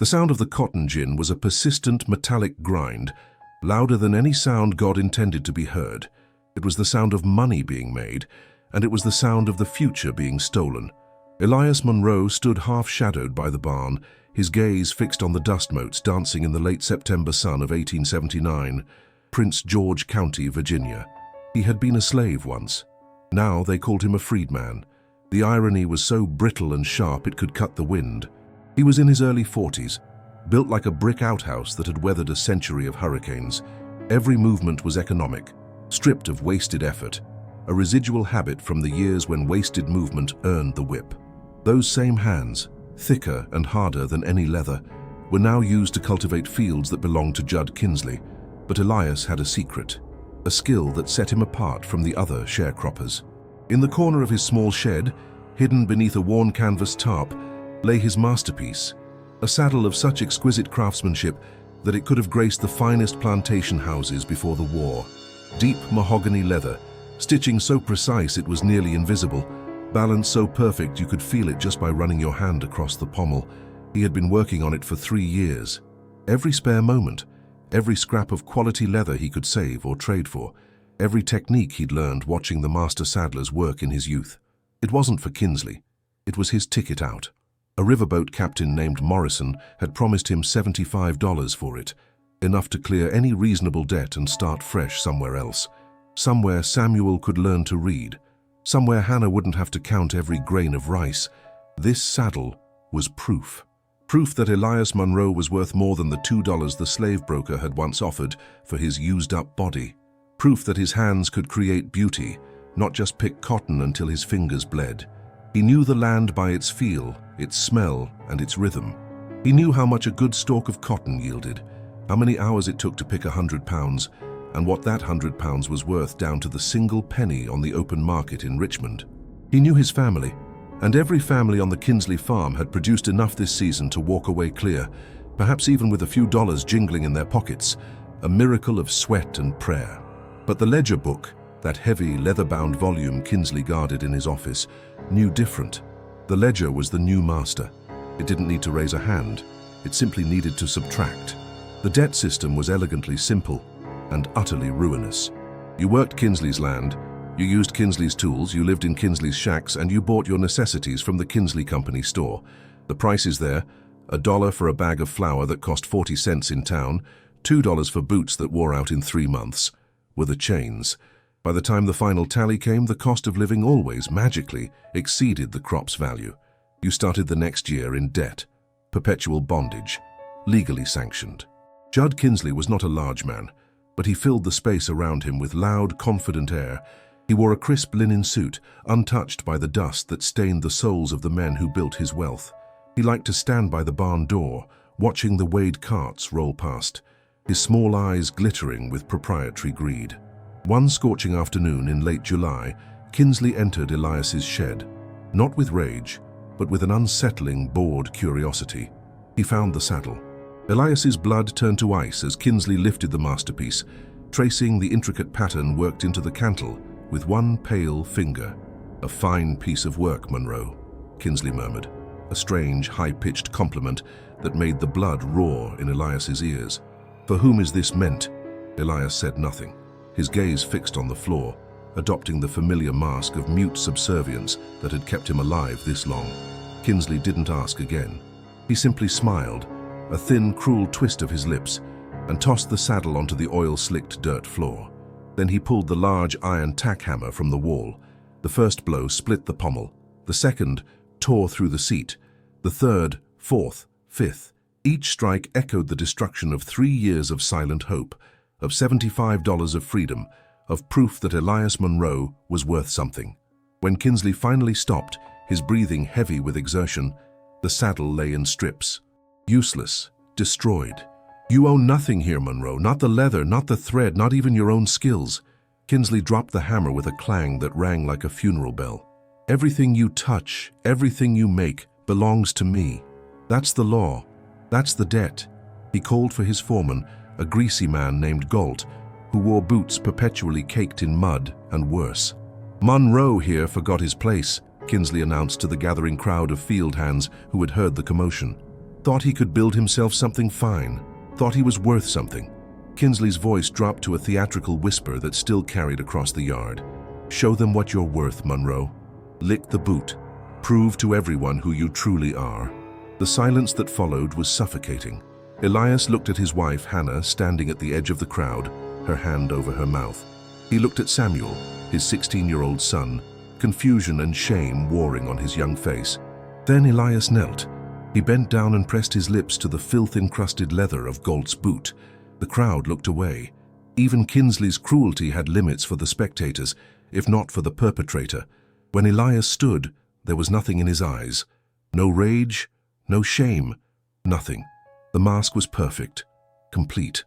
The sound of the cotton gin was a persistent metallic grind, louder than any sound God intended to be heard. It was the sound of money being made, and it was the sound of the future being stolen. Elias Monroe stood half-shadowed by the barn, his gaze fixed on the dust motes dancing in the late September sun of 1879, Prince George County, Virginia. He had been a slave once. Now they called him a freedman. The irony was so brittle and sharp it could cut the wind. He was in his early 40s, built like a brick outhouse that had weathered a century of hurricanes. Every movement was economic, stripped of wasted effort, a residual habit from the years when wasted movement earned the whip. Those same hands, thicker and harder than any leather, were now used to cultivate fields that belonged to Judd Kinsley. But Elias had a secret, a skill that set him apart from the other sharecroppers. In the corner of his small shed, hidden beneath a worn canvas tarp, lay his masterpiece, a saddle of such exquisite craftsmanship that it could have graced the finest plantation houses before the war. Deep mahogany leather, stitching so precise it was nearly invisible, balance so perfect you could feel it just by running your hand across the pommel. He had been working on it for 3 years. Every spare moment, every scrap of quality leather he could save or trade for, every technique he'd learned watching the master saddlers work in his youth. It wasn't for Kinsley. It was his ticket out. A riverboat captain named Morrison had promised him $75 for it, enough to clear any reasonable debt and start fresh somewhere else. Somewhere Samuel could learn to read. Somewhere Hannah wouldn't have to count every grain of rice. This saddle was proof. Proof that Elias Monroe was worth more than the $2 the slave broker had once offered for his used-up body. Proof that his hands could create beauty, not just pick cotton until his fingers bled. He knew the land by its feel, its smell, and its rhythm. He knew how much a good stalk of cotton yielded, how many hours it took to pick 100 pounds, and what that 100 pounds was worth down to the single penny on the open market in Richmond. He knew his family, and every family on the Kinsley farm had produced enough this season to walk away clear, perhaps even with a few dollars jingling in their pockets, a miracle of sweat and prayer. But the ledger book, that heavy, leather-bound volume Kinsley guarded in his office, knew different. The ledger was the new master. It didn't need to raise a hand. It simply needed to subtract. The debt system was elegantly simple and utterly ruinous. You worked Kinsley's land, you used Kinsley's tools, you lived in Kinsley's shacks, and you bought your necessities from the Kinsley Company store. The price is there: $1 for a bag of flour that cost 40 cents in town, $2 for boots that wore out in 3 months, were the chains. By the time the final tally came, the cost of living always, magically, exceeded the crop's value. You started the next year in debt, perpetual bondage, legally sanctioned. Judd Kinsley was not a large man, but he filled the space around him with loud, confident air. He wore a crisp linen suit, untouched by the dust that stained the souls of the men who built his wealth. He liked to stand by the barn door, watching the weighed carts roll past, his small eyes glittering with proprietary greed. One scorching afternoon in late July, Kinsley entered Elias's shed, not with rage, but with an unsettling, bored curiosity. He found the saddle. Elias's blood turned to ice as Kinsley lifted the masterpiece, tracing the intricate pattern worked into the cantle with one pale finger. "A fine piece of work, Monroe," Kinsley murmured, a strange, high-pitched compliment that made the blood roar in Elias's ears. "For whom is this meant?" Elias said nothing, his gaze fixed on the floor, adopting the familiar mask of mute subservience that had kept him alive this long. Kinsley didn't ask again. He simply smiled, a thin, cruel twist of his lips, and tossed the saddle onto the oil-slicked dirt floor. Then he pulled the large iron tack hammer from the wall. The first blow split the pommel. The second tore through the seat. The third, fourth, fifth. Each strike echoed the destruction of 3 years of silent hope, of $75 of freedom, of proof that Elias Monroe was worth something. When Kinsley finally stopped, his breathing heavy with exertion, the saddle lay in strips. Useless, destroyed. "You own nothing here, Monroe, not the leather, not the thread, not even your own skills." Kinsley dropped the hammer with a clang that rang like a funeral bell. "Everything you touch, everything you make, belongs to me. That's the law. That's the debt." He called for his foreman, a greasy man named Galt, who wore boots perpetually caked in mud and worse. "Monroe here forgot his place," Kinsley announced to the gathering crowd of field hands who had heard the commotion. Thought he could build himself something fine. Thought he was worth something. Kinsley's voice dropped to a theatrical whisper that still carried across the yard. Show them what you're worth, Monroe. Lick the boot. Prove to everyone who you truly are. The silence that followed was suffocating. Elias looked at his wife, Hannah, standing at the edge of the crowd, her hand over her mouth. He looked at Samuel, his 16-year-old son, confusion and shame warring on his young face. Then Elias knelt. He bent down and pressed his lips to the filth-encrusted leather of Galt's boot. The crowd looked away. Even Kinsley's cruelty had limits for the spectators, if not for the perpetrator. When Elias stood, there was nothing in his eyes. No rage, no shame, nothing. The mask was perfect, complete.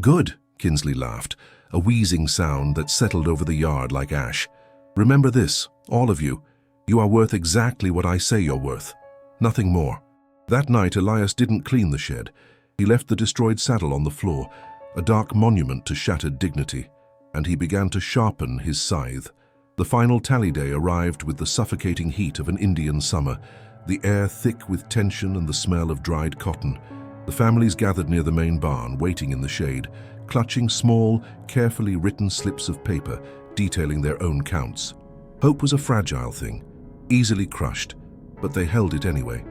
Good, Kinsley laughed, a wheezing sound that settled over the yard like ash. Remember this, all of you. You are worth exactly what I say you're worth. Nothing more. That night, Elias didn't clean the shed. He left the destroyed saddle on the floor, a dark monument to shattered dignity, and he began to sharpen his scythe. The final tally day arrived with the suffocating heat of an Indian summer, the air thick with tension and the smell of dried cotton. The families gathered near the main barn, waiting in the shade, clutching small, carefully written slips of paper detailing their own counts. Hope was a fragile thing, easily crushed, but they held it anyway.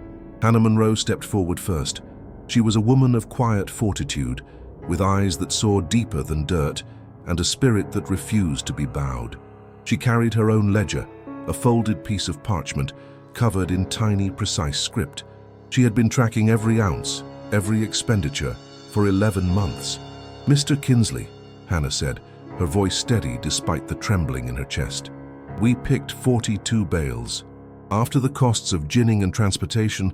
Hannah Monroe stepped forward first. She was a woman of quiet fortitude, with eyes that saw deeper than dirt and a spirit that refused to be bowed. She carried her own ledger, a folded piece of parchment covered in tiny, precise script. She had been tracking every ounce, every expenditure, for 11 months. "Mr. Kinsley," Hannah said, her voice steady despite the trembling in her chest. "We picked 42 bales. After the costs of ginning and transportation,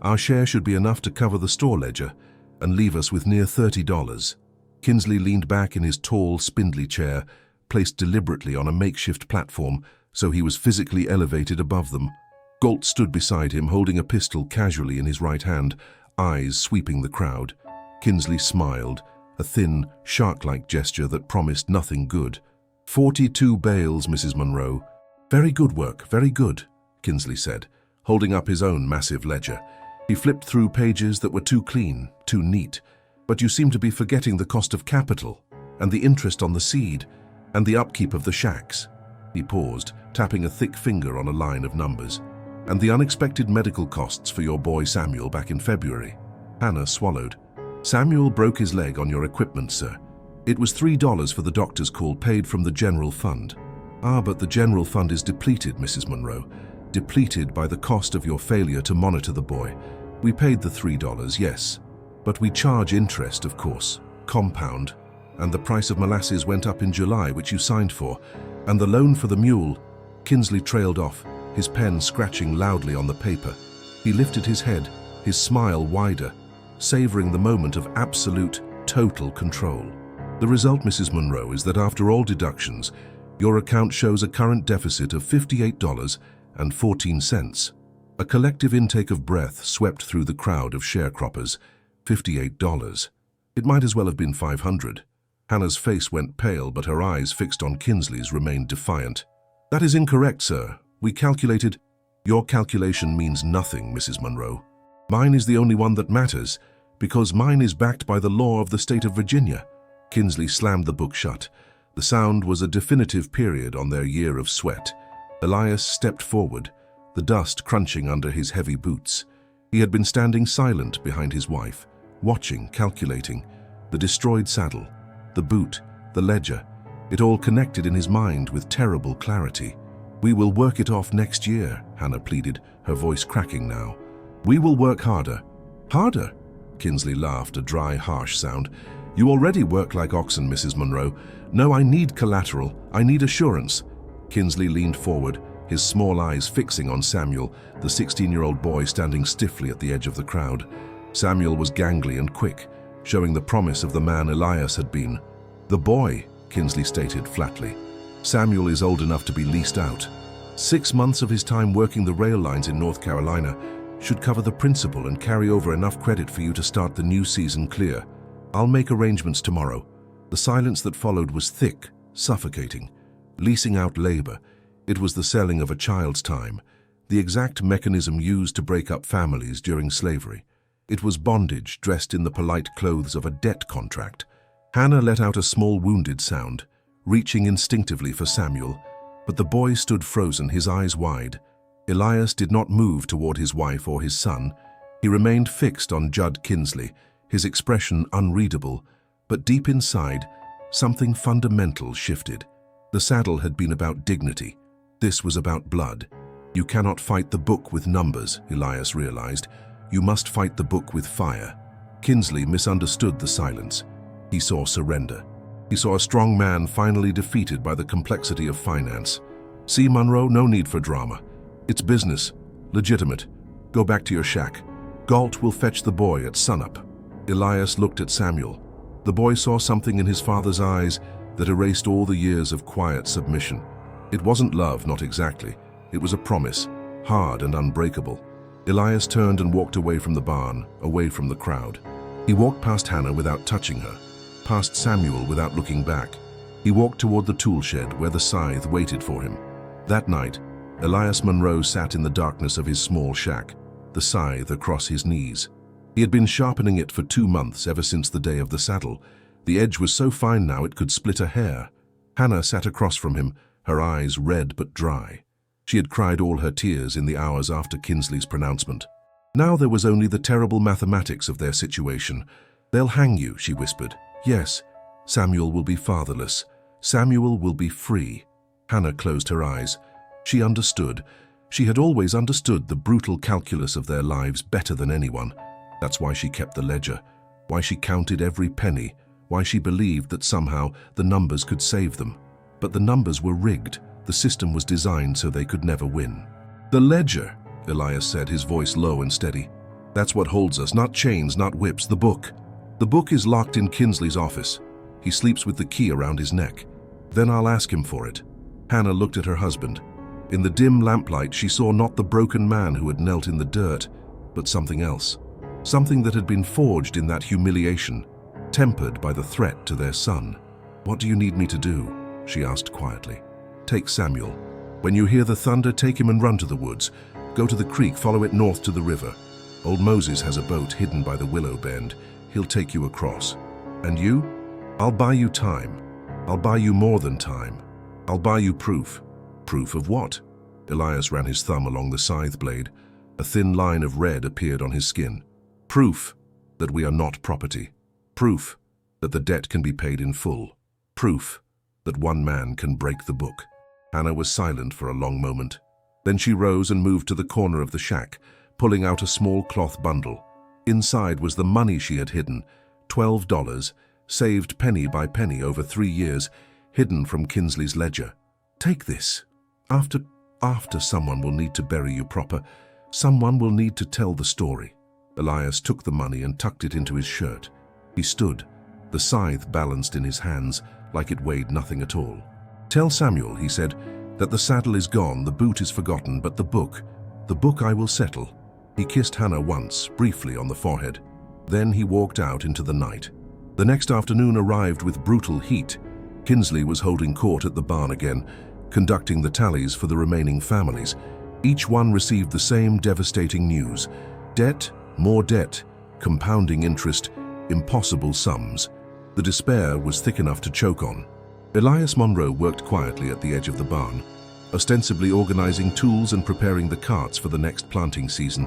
our share should be enough to cover the store ledger and leave us with near $30. Kinsley leaned back in his tall, spindly chair, placed deliberately on a makeshift platform so he was physically elevated above them. Galt stood beside him, holding a pistol casually in his right hand, eyes sweeping the crowd. Kinsley smiled, a thin, shark-like gesture that promised nothing good. 42 bales, Mrs. Monroe. Very good work, very good, Kinsley said, holding up his own massive ledger. He flipped through pages that were too clean, too neat. But you seem to be forgetting the cost of capital, and the interest on the seed, and the upkeep of the shacks. He paused, tapping a thick finger on a line of numbers. And the unexpected medical costs for your boy Samuel back in February. Hannah swallowed. Samuel broke his leg on your equipment, sir. It was $3 for the doctor's call paid from the general fund. Ah, but the general fund is depleted, Mrs. Monroe. Depleted by the cost of your failure to monitor the boy. We paid the $3, yes. But we charge interest, of course. Compound. And the price of molasses went up in July, which you signed for. And the loan for the mule. Kinsley trailed off, his pen scratching loudly on the paper. He lifted his head, his smile wider, savoring the moment of absolute, total control. The result, Mrs. Monroe, is that after all deductions, your account shows a current deficit of $58.14. A collective intake of breath swept through the crowd of sharecroppers. $58. It might as well have been $500. Hannah's face went pale, but her eyes fixed on Kinsley's remained defiant. That is incorrect, sir. We calculated. Your calculation means nothing, Mrs. Monroe. Mine is the only one that matters, because mine is backed by the law of the state of Virginia. Kinsley slammed the book shut. The sound was a definitive period on their year of sweat. Elias stepped forward, the dust crunching under his heavy boots. He had been standing silent behind his wife, watching, calculating. The destroyed saddle, the boot, the ledger, it all connected in his mind with terrible clarity. We will work it off next year, Hannah pleaded, her voice cracking now. We will work harder. Harder? Kinsley laughed, a dry, harsh sound. You already work like oxen, Mrs. Monroe. No, I need collateral. I need assurance. Kinsley leaned forward, his small eyes fixing on Samuel, the 16-year-old boy standing stiffly at the edge of the crowd. Samuel was gangly and quick, showing the promise of the man Elias had been. The boy, Kinsley stated flatly. Samuel is old enough to be leased out. 6 months of his time working the rail lines in North Carolina should cover the principal and carry over enough credit for you to start the new season clear. I'll make arrangements tomorrow. The silence that followed was thick, suffocating. Leasing out labor. It was the selling of a child's time, the exact mechanism used to break up families during slavery. It was bondage dressed in the polite clothes of a debt contract. Hannah let out a small wounded sound, reaching instinctively for Samuel, but the boy stood frozen, his eyes wide. Elias did not move toward his wife or his son. He remained fixed on Judd Kinsley, his expression unreadable, but deep inside, something fundamental shifted. The saddle had been about dignity. This was about blood. You cannot fight the book with numbers, Elias realized. You must fight the book with fire. Kinsley misunderstood the silence. He saw surrender. He saw a strong man finally defeated by the complexity of finance. See, Monroe, no need for drama. It's business, legitimate. Go back to your shack. Galt will fetch the boy at sunup. Elias looked at Samuel. The boy saw something in his father's eyes that erased all the years of quiet submission. It wasn't love, not exactly. It was a promise, hard and unbreakable. Elias turned and walked away from the barn, away from the crowd. He walked past Hannah without touching her, past Samuel without looking back. He walked toward the tool shed where the scythe waited for him. That night, Elias Monroe sat in the darkness of his small shack, the scythe across his knees. He had been sharpening it for 2 months, ever since the day of the saddle. The edge was so fine now it could split a hair. Hannah sat across from him, her eyes red but dry. She had cried all her tears in the hours after Kinsley's pronouncement. Now there was only the terrible mathematics of their situation. "They'll hang you," she whispered. "Yes, Samuel will be fatherless. Samuel will be free." Hannah closed her eyes. She understood. She had always understood the brutal calculus of their lives better than anyone. That's why she kept the ledger, why she counted every penny, why she believed that somehow the numbers could save them. But the numbers were rigged. The system was designed so they could never win. "The ledger," Elias said, his voice low and steady. "That's what holds us, not chains, not whips, the book. The book is locked in Kinsley's office. He sleeps with the key around his neck. Then I'll ask him for it." Hannah looked at her husband. In the dim lamplight, she saw not the broken man who had knelt in the dirt, but something else. Something that had been forged in that humiliation, tempered by the threat to their son. "What do you need me to do?" she asked quietly. "Take Samuel. When you hear the thunder, take him and run to the woods. Go to the creek, follow it north to the river. Old Moses has a boat hidden by the willow bend. He'll take you across. And you? I'll buy you time. I'll buy you more than time. I'll buy you proof." "Proof of what?" Elias ran his thumb along the scythe blade. A thin line of red appeared on his skin. "Proof that we are not property. Proof that the debt can be paid in full. Proof that one man can break the book." Hannah was silent for a long moment. Then she rose and moved to the corner of the shack, pulling out a small cloth bundle. Inside was the money she had hidden, $12, saved penny by penny over 3 years, hidden from Kinsley's ledger. "Take this. After someone will need to bury you proper. Someone will need to tell the story." Elias took the money and tucked it into his shirt. He stood, the scythe balanced in his hands like it weighed nothing at all. "Tell Samuel," he said, "that the saddle is gone, the boot is forgotten, but the book I will settle." He kissed Hannah once, briefly on the forehead. Then he walked out into the night. The next afternoon arrived with brutal heat. Kinsley was holding court at the barn again, conducting the tallies for the remaining families. Each one received the same devastating news. Debt, more debt, compounding interest, impossible sums. The despair was thick enough to choke on. Elias Monroe worked quietly at the edge of the barn, ostensibly organizing tools and preparing the carts for the next planting season.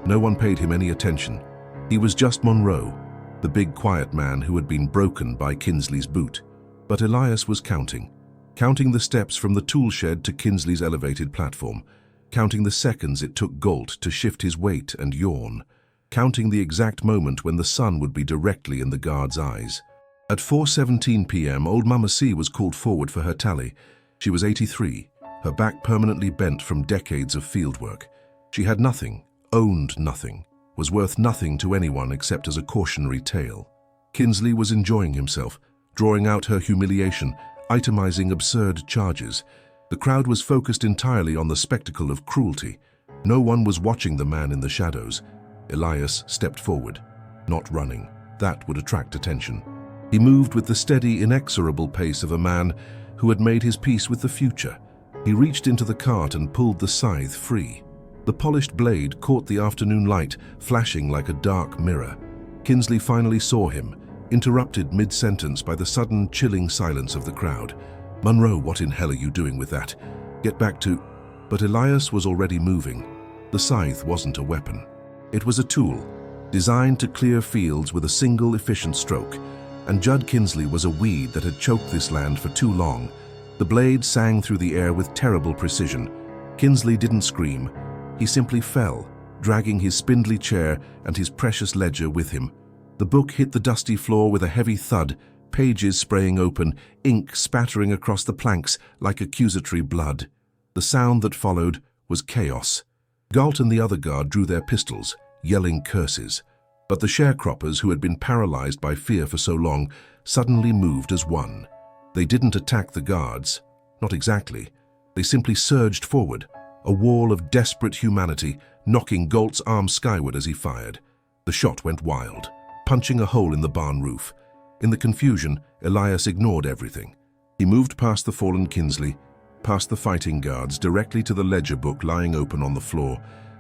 No one paid him any attention. He was just Monroe, the big quiet man who had been broken by Kinsley's boot. But Elias was counting the steps from the tool shed to Kinsley's elevated platform, counting the seconds it took Galt to shift his weight and yawn, counting the exact moment when the sun would be directly in the guard's eyes. At 4:17 p.m., old Mama C was called forward for her tally. She was 83, her back permanently bent from decades of fieldwork. She had nothing, owned nothing, was worth nothing to anyone except as a cautionary tale. Kinsley was enjoying himself, drawing out her humiliation, itemizing absurd charges. The crowd was focused entirely on the spectacle of cruelty. No one was watching the man in the shadows. Elias stepped forward, not running. That would attract attention. He moved with the steady, inexorable pace of a man who had made his peace with the future. He reached into the cart and pulled the scythe free. The polished blade caught the afternoon light, flashing like a dark mirror. Kinsley finally saw him, interrupted mid-sentence by the sudden, chilling silence of the crowd. "Monroe, what in hell are you doing with that? Get back to—" But Elias was already moving. The scythe wasn't a weapon. It was a tool, designed to clear fields with a single efficient stroke, and Judd Kinsley was a weed that had choked this land for too long. The blade sang through the air with terrible precision. Kinsley didn't scream. He simply fell, dragging his spindly chair and his precious ledger with him. The book hit the dusty floor with a heavy thud, pages spraying open, ink spattering across the planks like accusatory blood. The sound that followed was chaos. Galt and the other guard drew their pistols, yelling curses. But the sharecroppers, who had been paralyzed by fear for so long, suddenly moved as one. They didn't attack the guards. Not exactly. They simply surged forward, a wall of desperate humanity, knocking Galt's arm skyward as he fired. The shot went wild, punching a hole in the barn roof. In the confusion, Elias ignored everything. He moved past the fallen Kinsley, past the fighting guards, directly to the ledger book lying open on the floor.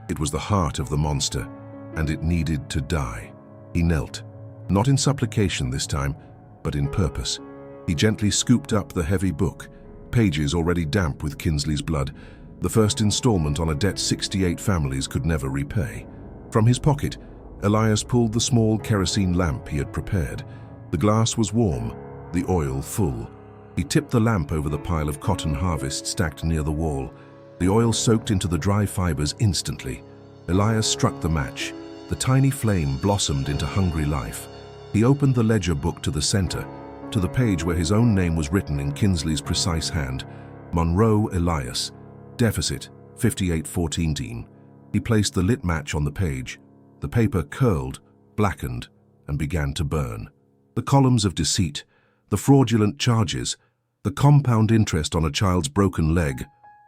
It was the heart of the monster, and it needed to die. He knelt, not in supplication this time, but in purpose. He gently scooped up the heavy book, pages already damp with Kinsley's blood, the first installment on a debt 68 families could never repay. From his pocket, Elias pulled the small kerosene lamp he had prepared. The glass was warm, the oil full. He tipped the lamp over the pile of cotton harvest stacked near the wall. The oil soaked into the dry fibers instantly. Elias struck the match. The tiny flame blossomed into hungry life. He opened the ledger book to the center, to the page where his own name was written in Kinsley's precise hand. Monroe Elias. Deficit 5814. He placed the lit match on the page. The paper curled, blackened, and began to burn. The columns of deceit, the fraudulent charges, the compound interest on a child's broken leg,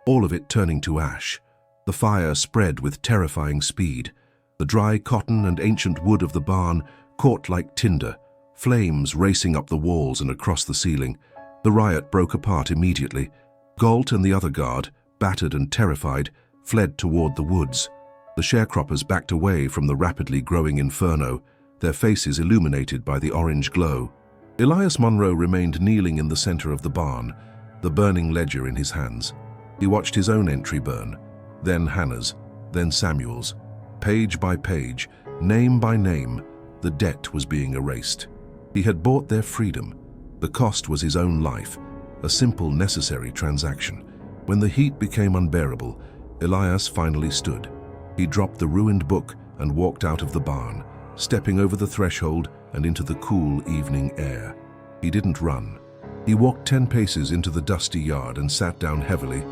all of it turning to ash. The fire spread with terrifying speed. The dry cotton and ancient wood of the barn caught like tinder, flames racing up the walls and across the ceiling. The riot broke apart immediately. Galt and the other guard, battered and terrified, fled toward the woods. The sharecroppers backed away from the rapidly growing inferno, their faces illuminated by the orange glow. Elias Monroe remained kneeling in the center of the barn, the burning ledger in his hands. He watched his own entry burn, then Hannah's, then Samuel's. Page by page, name by name, the debt was being erased. He had bought their freedom. The cost was his own life, a simple, necessary transaction. When the heat became unbearable, Elias finally stood. He dropped the ruined book and walked out of the barn, stepping over the threshold and into the cool evening air. He didn't run. He walked 10 paces into the dusty yard and sat down heavily,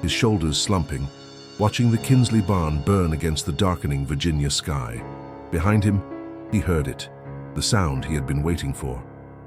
his shoulders slumping, watching the Kinsley barn burn against the darkening Virginia sky. Behind him, he heard it, the sound he had been waiting for.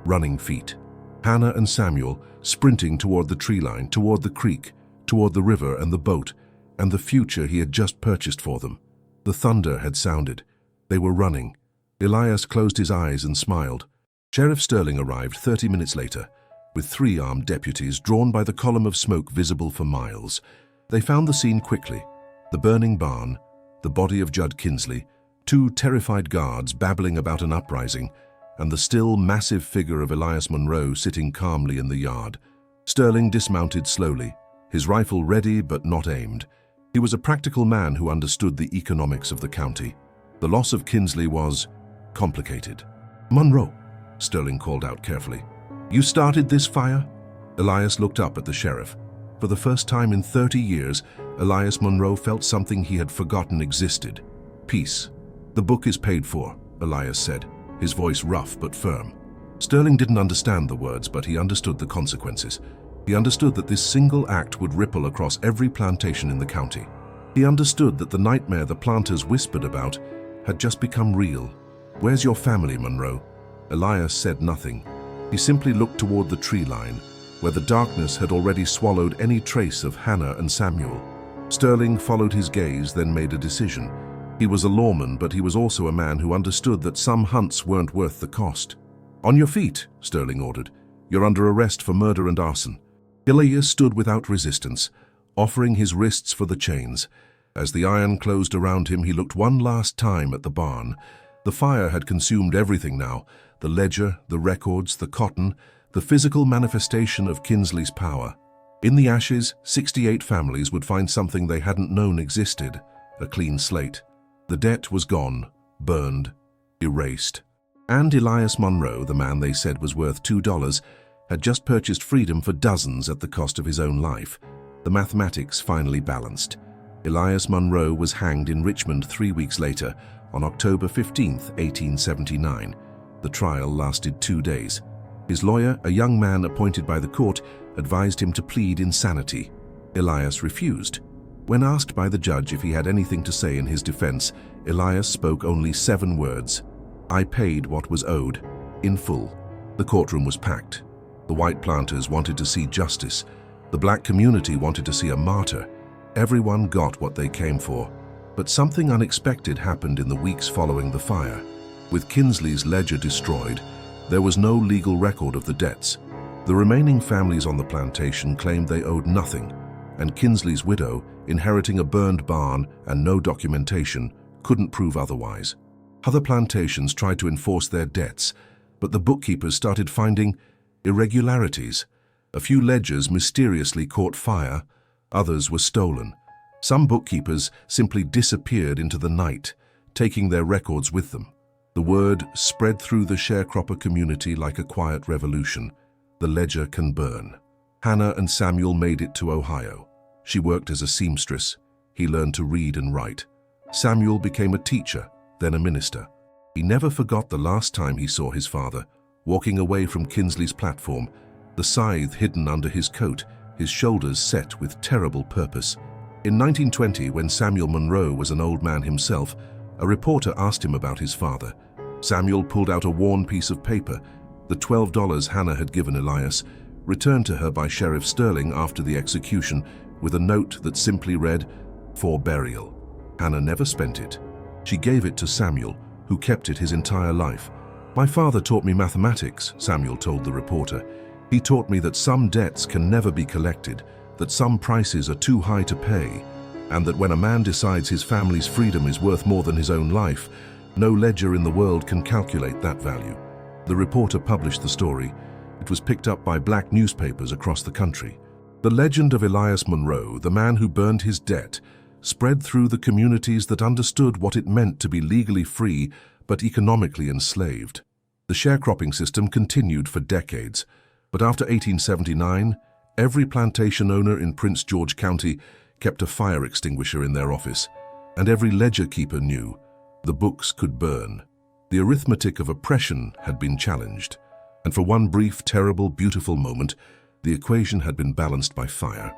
Running feet. Hannah and Samuel sprinting toward the tree line, toward the creek, toward the river and the boat, and the future he had just purchased for them. The thunder had sounded. They were running. Elias closed his eyes and smiled. Sheriff Sterling arrived 30 minutes later, with 3 armed deputies drawn by the column of smoke visible for miles. They found the scene quickly. The burning barn, the body of Judd Kinsley, 2 terrified guards babbling about an uprising, and the still massive figure of Elias Monroe sitting calmly in the yard. Sterling dismounted slowly, his rifle ready but not aimed. He was a practical man who understood the economics of the county. The loss of Kinsley was complicated. "Monroe," Sterling called out carefully. "You started this fire?" Elias looked up at the sheriff. For the first time in 30 years, Elias Monroe felt something he had forgotten existed. Peace. "The book is paid for," Elias said, his voice rough but firm. Sterling didn't understand the words, but he understood the consequences. He understood that this single act would ripple across every plantation in the county. He understood that the nightmare the planters whispered about had just become real. "Where's your family, Monroe?" Elias said nothing. He simply looked toward the tree line, where the darkness had already swallowed any trace of Hannah and Samuel. Sterling followed his gaze, then made a decision. He was a lawman, but he was also a man who understood that some hunts weren't worth the cost. "On your feet," Sterling ordered. "You're under arrest for murder and arson." Elias stood without resistance, offering his wrists for the chains. As the iron closed around him, he looked one last time at the barn. The fire had consumed everything now: the ledger, the records, the cotton, the physical manifestation of Kinsley's power. In the ashes, 68 families would find something they hadn't known existed: a clean slate. The debt was gone, burned, erased. And Elias Monroe, the man they said was worth $2, had just purchased freedom for dozens at the cost of his own life. The mathematics finally balanced. Elias Monroe was hanged in Richmond 3 weeks later, on October 15, 1879. The trial lasted 2 days. His lawyer, a young man appointed by the court, advised him to plead insanity. Elias refused. When asked by the judge if he had anything to say in his defense, Elias spoke only 7 words: "I paid what was owed, in full." The courtroom was packed. The white planters wanted to see justice. The black community wanted to see a martyr. Everyone got what they came for. But something unexpected happened in the weeks following the fire. With Kinsley's ledger destroyed, there was no legal record of the debts. The remaining families on the plantation claimed they owed nothing, and Kinsley's widow, inheriting a burned barn and no documentation, couldn't prove otherwise. Other plantations tried to enforce their debts, but the bookkeepers started finding irregularities. A few ledgers mysteriously caught fire, others were stolen. Some bookkeepers simply disappeared into the night, taking their records with them. The word spread through the sharecropper community like a quiet revolution: the ledger can burn. Hannah and Samuel made it to Ohio. She worked as a seamstress. He learned to read and write. Samuel became a teacher, then a minister. He never forgot the last time he saw his father, walking away from Kinsley's platform, the scythe hidden under his coat, his shoulders set with terrible purpose. In 1920, when Samuel Monroe was an old man himself, a reporter asked him about his father. Samuel pulled out a worn piece of paper, the $12 Hannah had given Elias, returned to her by Sheriff Sterling after the execution, with a note that simply read, "For burial." Hannah never spent it. She gave it to Samuel, who kept it his entire life. "My father taught me mathematics," Samuel told the reporter. "He taught me that some debts can never be collected, that some prices are too high to pay, and that when a man decides his family's freedom is worth more than his own life, no ledger in the world can calculate that value." The reporter published the story. It was picked up by black newspapers across the country. The legend of Elias Monroe, the man who burned his debt, spread through the communities that understood what it meant to be legally free but economically enslaved. The sharecropping system continued for decades, but after 1879, every plantation owner in Prince George County kept a fire extinguisher in their office, and every ledger keeper knew the books could burn. The arithmetic of oppression had been challenged, and for one brief, terrible, beautiful moment, the equation had been balanced by fire.